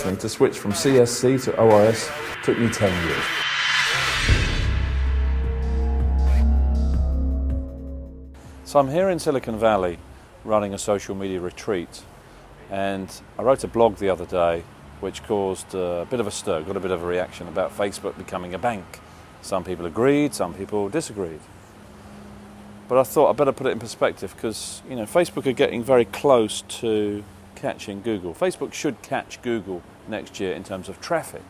personally, to switch from CSC to ORS took me 10 years. So I'm here in Silicon Valley running a social media retreat, and I wrote a blog the other day which caused a bit of a stir, got a bit of a reaction about Facebook becoming a bank. Some people agreed, some people disagreed. But I thought I'd better put it in perspective because, you know, Facebook are getting very close to catching Google. Facebook should catch Google next year in terms of traffic.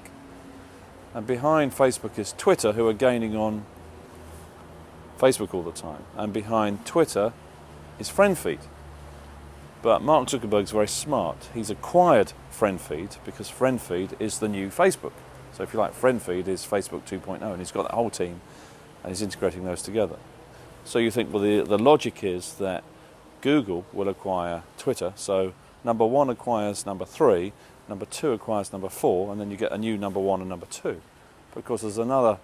And behind Facebook is Twitter, who are gaining on Facebook all the time. And behind Twitter is FriendFeed. But Mark Zuckerberg's very smart. He's acquired FriendFeed because FriendFeed is the new Facebook. So if you like, FriendFeed is Facebook 2.0, and he's got that whole team and he's integrating those together. So you think, well, the logic is that Google will acquire Twitter, so number one acquires number three, number two acquires number four, and then you get a new number one and number two. But of course there's another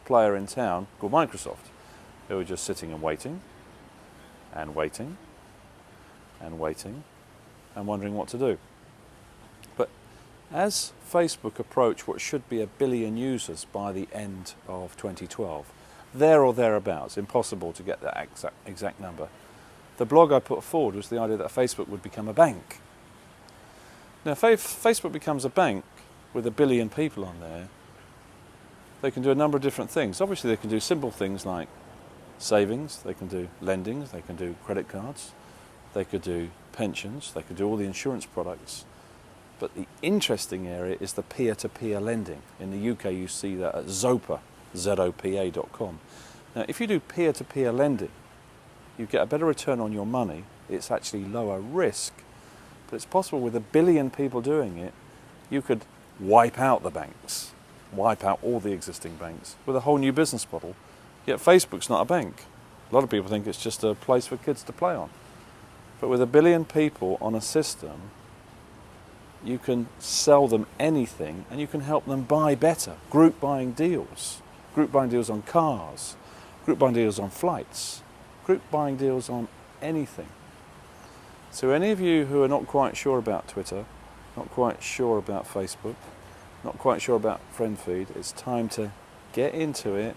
player in town called Microsoft, who are just sitting and waiting, and waiting, and waiting, and wondering what to do. But as Facebook approach what should be 1 billion users by the end of 2012, there or thereabouts, impossible to get that exact number, the blog I put forward was the idea that Facebook would become a bank. Now if Facebook becomes a bank with 1 billion people on there, they can do a number of different things. Obviously they can do simple things like savings, they can do lendings, they can do credit cards, they could do pensions, they could do all the insurance products. But the interesting area is the peer-to-peer lending. In the UK you see that at Zopa, zopa.com. Now if you do peer-to-peer lending, you get a better return on your money, it's actually lower risk, but it's possible with 1 billion people doing it, you could wipe out the banks, wipe out all the existing banks with a whole new business model. Yet Facebook's not a bank. A lot of people think it's just a place for kids to play on. But with 1 billion people on a system, you can sell them anything and you can help them buy better. Group buying deals on cars, group buying deals on flights, group buying deals on anything. So any of you who are not quite sure about Twitter, not quite sure about Facebook, not quite sure about FriendFeed, it's time to get into it,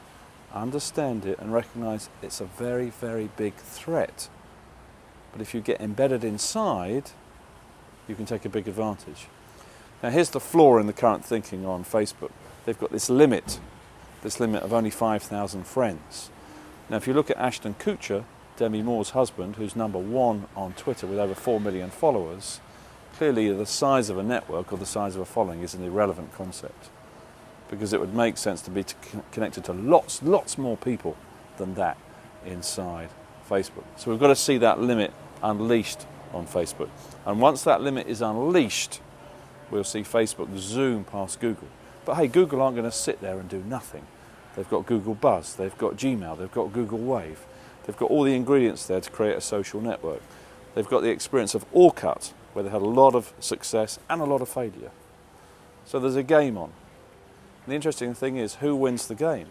understand it, and recognize it's a very, very big threat. But if you get embedded inside, you can take a big advantage. Now here's the flaw in the current thinking on Facebook. They've got this limit of only 5,000 friends. Now if you look at Ashton Kutcher, Demi Moore's husband, who's number one on Twitter with over 4 million followers, clearly the size of a network or the size of a following is an irrelevant concept, because it would make sense to be connected to lots more people than that inside Facebook. So we've got to see that limit unleashed on Facebook. And once that limit is unleashed, we'll see Facebook zoom past Google. But hey, Google aren't going to sit there and do nothing. They've got Google Buzz, they've got Gmail, they've got Google Wave. They've got all the ingredients there to create a social network. They've got the experience of Orkut, where they had a lot of success and a lot of failure. So there's a game on. And the interesting thing is, who wins the game?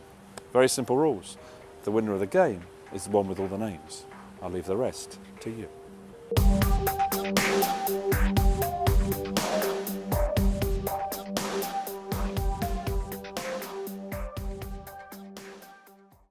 Very simple rules. The winner of the game is the one with all the names. I'll leave the rest to you.